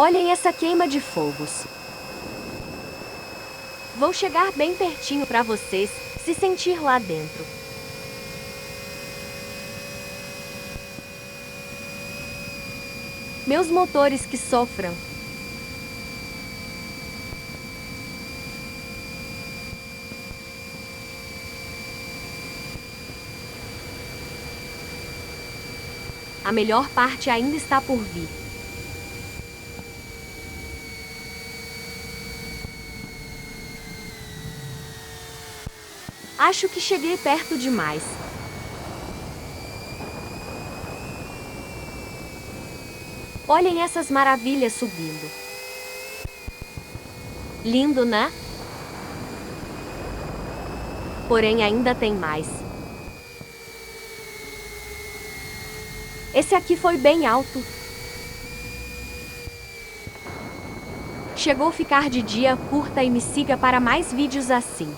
Olhem essa queima de fogos. Vou chegar bem pertinho para vocês se sentir lá dentro. Meus motores que sofram. A melhor parte ainda está por vir. Acho que cheguei perto demais. Olhem essas maravilhas subindo. Lindo, né? Porém, ainda tem mais. Esse aqui foi bem alto. Chegou a ficar de dia, curta e me siga para mais vídeos assim.